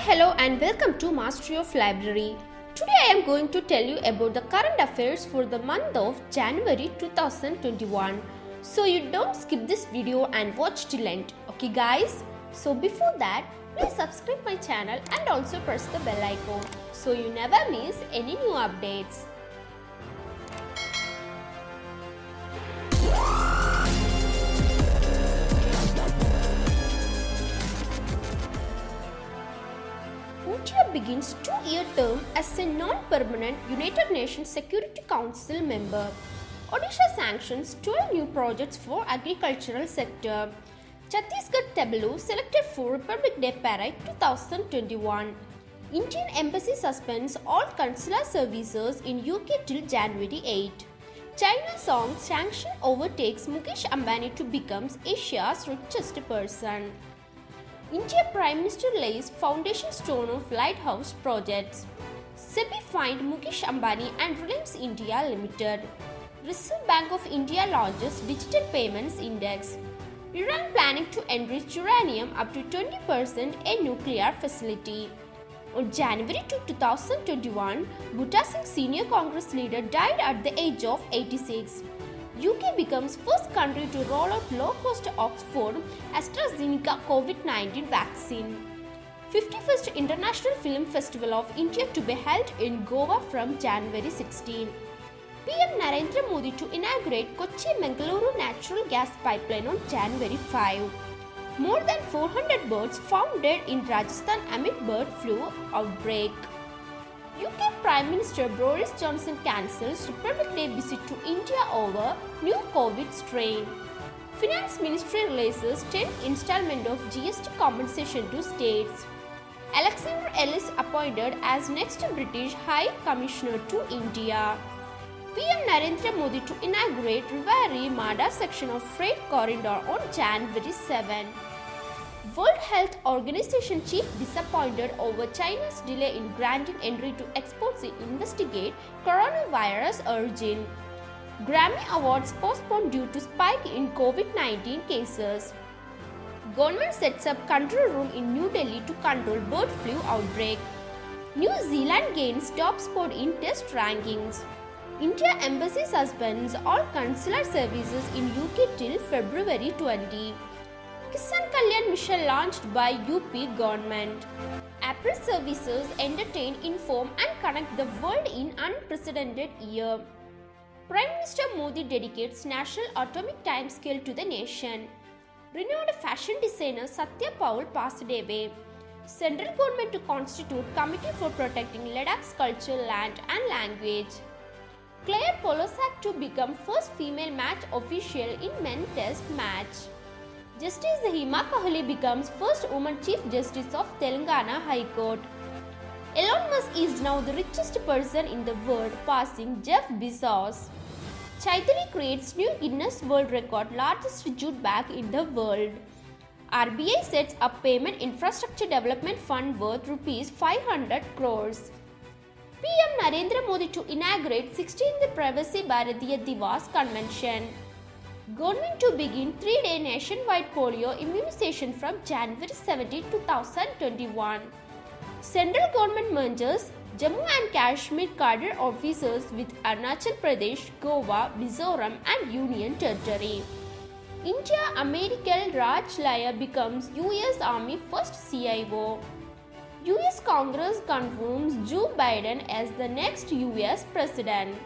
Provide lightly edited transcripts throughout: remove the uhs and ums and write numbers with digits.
Hello and welcome to Mastery of Library. Today I am going to tell you about the current affairs for the month of January 2021. So you don't skip this video and watch till end. Okay guys? So before that, please subscribe my channel and also press the bell icon so you never miss any new updates. India begins 2-year term as a non-permanent United Nations Security Council member. Odisha sanctions 12 new projects for agricultural sector. Chhattisgarh Tableau selected for Republic Day Parade 2021. Indian Embassy suspends all consular services in UK till January 8. China Song sanction overtakes Mukesh Ambani to become Asia's richest person. India Prime Minister lays foundation stone of lighthouse projects. SEBI fined Mukesh Ambani and Reliance India Limited. Reserve Bank of India launches Digital Payments Index. Iran planning to enrich uranium up to 20% in nuclear facility. On January 2, 2021, Bhutta Singh, senior Congress leader, died at the age of 86. UK becomes first country to roll out low-cost Oxford AstraZeneca COVID-19 vaccine. 51st International Film Festival of India to be held in Goa from January 16. PM Narendra Modi to inaugurate Kochi-Mangaluru natural gas pipeline on January 5. More than 400 birds found dead in Rajasthan amid bird flu outbreak. UK Prime Minister Boris Johnson cancels Republic Day visit to India over new COVID strain. Finance Ministry releases 10th installment of GST compensation to states. Alexander Ellis appointed as next British High Commissioner to India. PM Narendra Modi to inaugurate Rewari-Mada section of freight corridor on January 7. World Health Organization chief disappointed over China's delay in granting entry to exports to investigate coronavirus origin. Grammy Awards postponed due to spike in COVID-19 cases. Government sets up control room in New Delhi to control bird flu outbreak. New Zealand gains top spot in test rankings. India Embassy suspends all consular services in UK till February 20. Kisan Kalyan Mission launched by UP government. Apple services entertain, inform and connect the world in unprecedented year. Prime Minister Modi dedicates National Atomic Timescale to the nation. Renowned fashion designer Satya Paul passed away. Central government to constitute Committee for Protecting Ladakh's cultural land and language. Claire Polosak to become first female match official in men's test match. Justice Hima Kohli becomes first woman Chief Justice of Telangana High Court. Elon Musk is now the richest person in the world, passing Jeff Bezos. Chaitali creates new Guinness World Record, largest jute bag in the world. RBI sets up Payment Infrastructure Development Fund worth Rs 500 crores. PM Narendra Modi to inaugurate 16th Pravasi Bharatiya Divas Convention. Government to begin 3-day nationwide polio immunization from January 17, 2021. Central government merges Jammu and Kashmir cadre officers with Arunachal Pradesh, Goa, Mizoram and Union Territory. India-American Raj Laya becomes US Army first CIO. US Congress confirms Joe Biden as the next US President.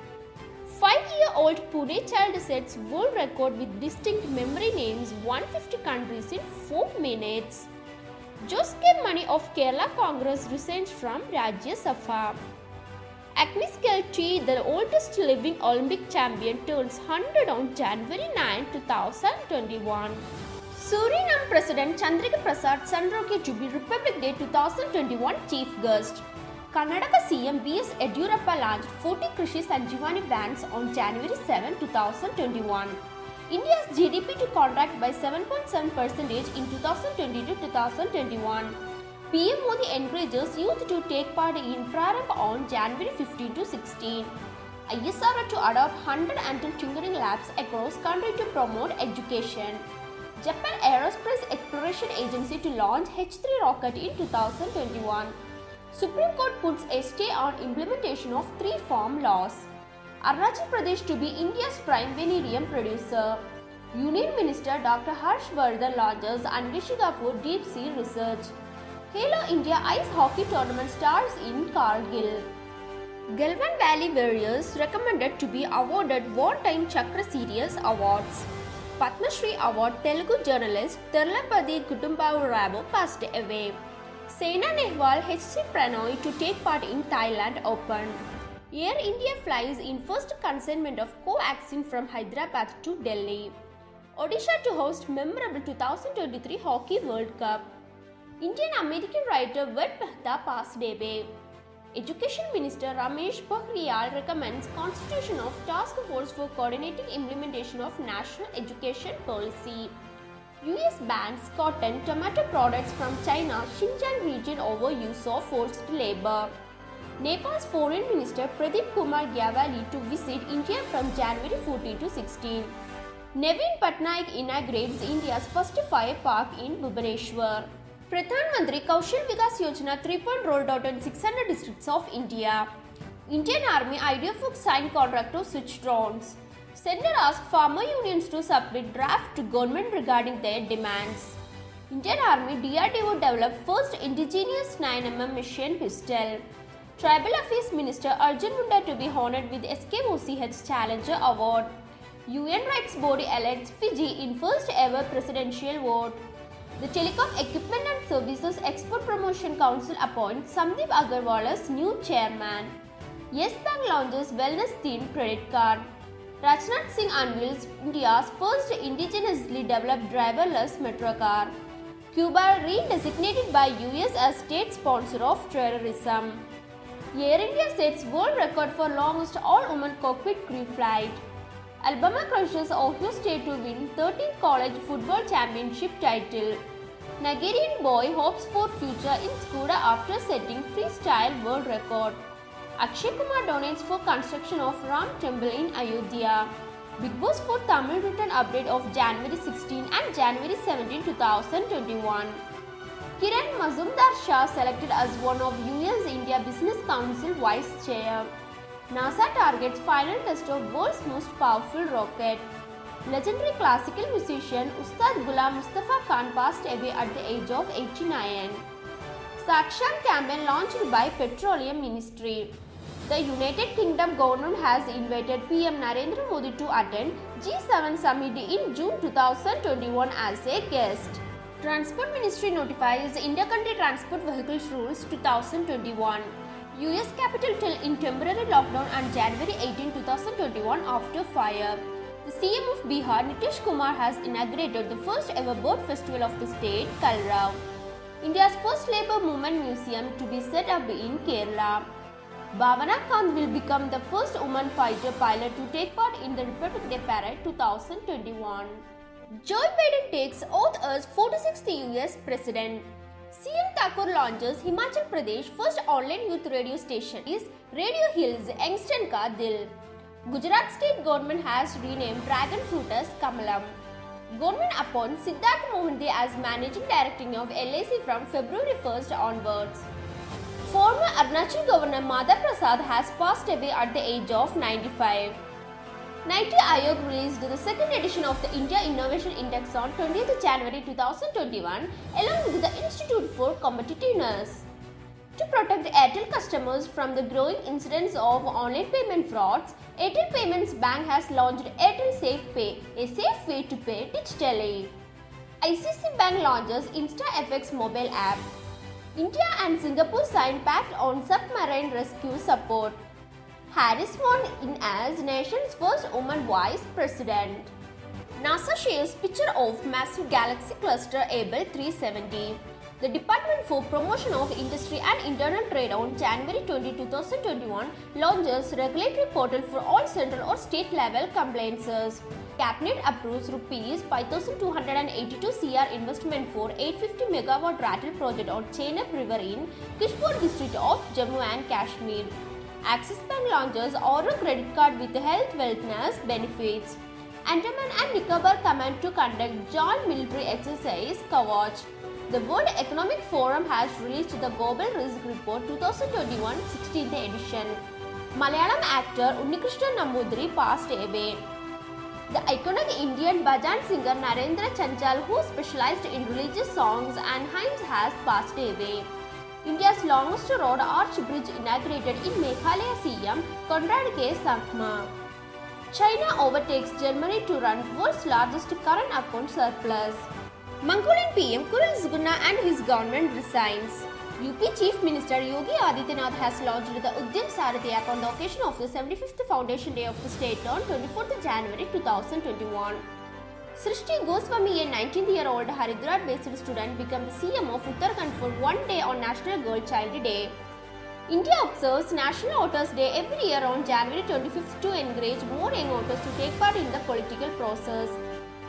5-year-old Pune child sets world record with distinct memory names 150 countries in 4 minutes. Joske Mani of Kerala Congress resigns from Rajya Sabha. Agnes Kelty, the oldest living Olympic champion, turns 100 on January 9, 2021. Suriname President Chandrika Prasad Sanaroke to be Republic Day 2021 chief guest. Karnataka CM B.S. Yediyurappa launched 40 Krishi Sanjeevani banks on January 7, 2021. India's GDP to contract by 7.7% in 2020-2021. PM Modi encourages youth to take part in Prarambh on January 15 to 16. ISRO to adopt 100 Anton Tinkering Labs across country to promote education. Japan Aerospace Exploration Agency to launch H-3 rocket in 2021. Supreme Court puts a stay on implementation of 3 farm laws. Arunachal Pradesh to be India's prime vanadium producer. Union Minister Dr. Harshvardhan launches Anveshika for deep sea research. Halo India Ice Hockey Tournament starts in Kargil. Galvan Valley Warriors recommended to be awarded Wartime Chakra Series awards. Padma Shri Award Telugu journalist Terlapadi Kutumbavu Rao passed away. Saina Nehwal HC Pranoy to take part in Thailand Open. Air India flies in first consignment of Covaxin from Hyderabad to Delhi. Odisha to host memorable 2023 Hockey World Cup. Indian-American writer Ved Mehta passed away. Education Minister Ramesh Pokhriyal recommends constitution of task force for coordinating implementation of national education policy. US bans cotton tomato products from China Xinjiang region over use of forced labor. Nepal's Foreign Minister Pradeep Kumar Gyavali to visit India from January 14 to 16. Naveen Patnaik inaugurates India's first fire park in Bhubaneswar. Pradhan Mantri Kaushal Vikas Yojana 3.0 rolled out in 600 districts of India. Indian Army IDFOC signed contract to switch drones. Centre asked farmer unions to submit draft to government regarding their demands. Indian Army DRDO developed first indigenous 9mm machine pistol. Tribal Affairs Minister Arjun Munda to be honored with SKOCH Challenger Award. UN Rights Body elects Fiji in first ever presidential vote. The Telecom Equipment and Services Export Promotion Council appoints Sandeep Agarwal as new chairman. Yes Bank launches wellness-themed credit card. Rajnath Singh unveils India's first indigenously developed driverless metro car. Cuba re-designated by US as state sponsor of terrorism. Air India sets world record for longest all-woman cockpit crew flight. Alabama crushes Ohio State to win 13th college football championship title. Nigerian boy hopes for future in Skoda after setting freestyle world record. Akshay Kumar donates for construction of Ram Temple in Ayodhya. Big Boss for Tamil written update of January 16 and January 17, 2021. Kiran Mazumdar Shah selected as one of US-India Business Council Vice Chair. NASA targets final test of world's most powerful rocket. Legendary classical musician Ustad Ghulam Mustafa Khan passed away at the age of 89. Sakshan campaign launched by Petroleum Ministry. The United Kingdom government has invited PM Narendra Modi to attend G7 summit in June 2021 as a guest. Transport Ministry notifies Inter-Country Transport Vehicles Rules 2021. US Capitol Hill in temporary lockdown on January 18, 2021 after fire. The CM of Bihar, Nitish Kumar, has inaugurated the first ever boat festival of the state, Kalrao. India's first labour movement museum to be set up in Kerala. Bhavana Kant will become the first woman fighter pilot to take part in the Republic Day Parade 2021. Joe Biden takes oath as 46th US President. CM Thakur launches Himachal Pradesh first online youth radio station is Radio Hills Youngstown Ka Dil. Gujarat state government has renamed Dragon Fruit as Kamalam. Government appoints Siddharth Mohanty as managing director of LIC from February 1st onwards. Former Arunachal Governor Madha Prasad has passed away at the age of 95. NITI Aayog released the second edition of the India Innovation Index on 20th January 2021 along with the Institute for Competitiveness. To protect Airtel customers from the growing incidence of online payment frauds, Airtel Payments Bank has launched Airtel Safe Pay, a safe way to pay digitally. ICICI Bank launches InstaFX mobile app. India and Singapore signed pact on submarine rescue support. Harris sworn in as nation's first woman vice president. NASA shares picture of massive galaxy cluster Abell 370. The Department for Promotion of Industry and Internal Trade on January 20, 2021 launches regulatory portal for all central or state level compliances. Cabinet approves rupees 5,282 crore investment for 850 megawatt Rattle project on Chenab River in Kishore district of Jammu and Kashmir. Axis Bank launches Auro credit card with health wellness benefits. Andaman and Nicobar Command to conduct joint military exercise Kavach. The World Economic Forum has released the Global Risk Report 2021 16th edition. Malayalam actor Unnikrishnan Namboothiri passed away. The iconic Indian bhajan singer Narendra Chanchal, who specialized in religious songs and hymns, has passed away. India's longest road arch bridge inaugurated in Meghalaya CM Conrad K. Sangma. China overtakes Germany to run world's largest current account surplus. Mongolian PM Kirill Zhukna and his government resigns. UP Chief Minister Yogi Adityanath has launched the Udyam Sarathi app on the occasion of the 75th Foundation Day of the state on 24th January 2021. Srishti Goswami, a 19-year-old Haridwar-based student, became the CM of Uttarakhand for one day on National Girl Child Day. India observes National Voters Day every year on January 25th to encourage more young voters to take part in the political process.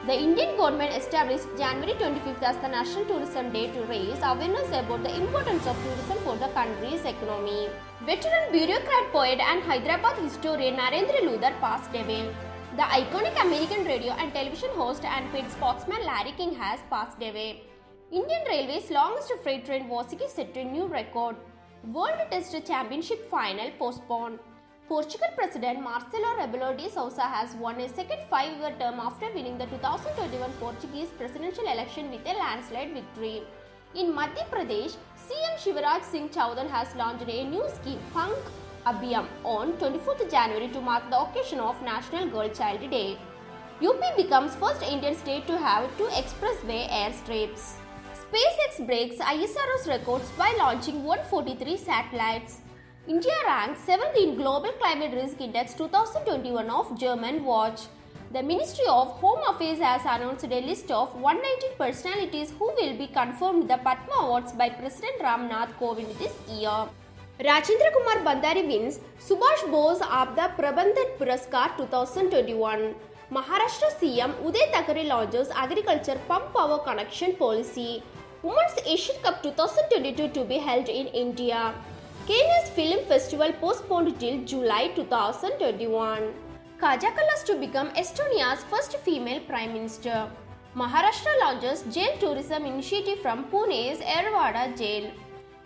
The Indian government established January 25th as the National Tourism Day to raise awareness about the importance of tourism for the country's economy. Veteran bureaucrat, poet and Hyderabad historian Narendra Ludar passed away. The iconic American radio and television host and paid sportsman Larry King has passed away. Indian Railways' longest freight train Vosiki set a new record. World Test Championship final postponed. Portugal President Marcelo Rebelo de Sousa has won a second 5-year term after winning the 2021 Portuguese presidential election with a landslide victory. In Madhya Pradesh, CM Shivraj Singh Chauhan has launched a new scheme, Punk Abhiyam, on 24th January to mark the occasion of National Girl Child Day. UP becomes first Indian state to have 2 expressway airstrips. SpaceX breaks ISRO's records by launching 143 satellites. India ranks 7th in Global Climate Risk Index 2021 of German Watch. The Ministry of Home Affairs has announced a list of 119 personalities who will be conferred the Padma Awards by President Ramnath Kovind this year. Rajendra Kumar Bandari wins Subhash Bose Abda Prabandhan Puraskar 2021. Maharashtra CM Uday Thackeray launches Agriculture Pump Power Connection Policy. Women's Asian Cup 2022 to be held in India. Cannes Film Festival postponed till July 2021. Kaja Kallas to become Estonia's first female Prime Minister. Maharashtra launches jail tourism initiative from Pune's Yerwada jail.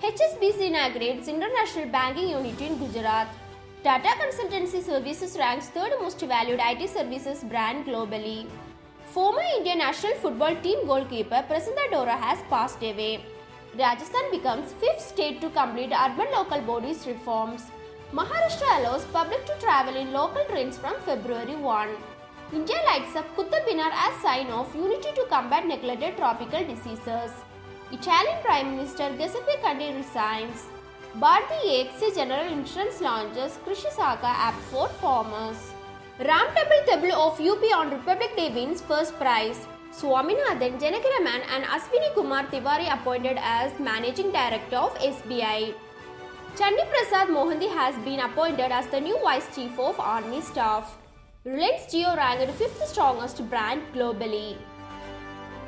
HSBC inaugurates International Banking Unit in Gujarat. Tata Consultancy Services ranks 3rd most valued IT services brand globally. Former Indian national football team goalkeeper Prasinda Dora has passed away. Rajasthan becomes 5th state to complete urban local bodies reforms. Maharashtra allows public to travel in local trains from February 1. India lights up Qutub Minar as sign of unity to combat neglected tropical diseases. Italian Prime Minister Giuseppe Conte resigns. Bharti AXA General Insurance launches Krishi Saka app for farmers. Ram Temple of UP on Republic Day wins first prize. Swaminathan, Janakiraman and Aswini Kumar Tiwari appointed as Managing Director of SBI. Chandi Prasad Mohanty has been appointed as the new Vice Chief of Army Staff. Reliance Jio ranked 5th strongest brand globally.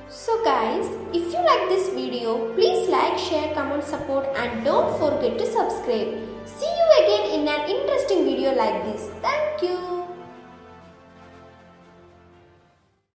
So guys, if you like this video, please like, share, comment, support and don't forget to subscribe. See you again in an interesting video like this. Thank you.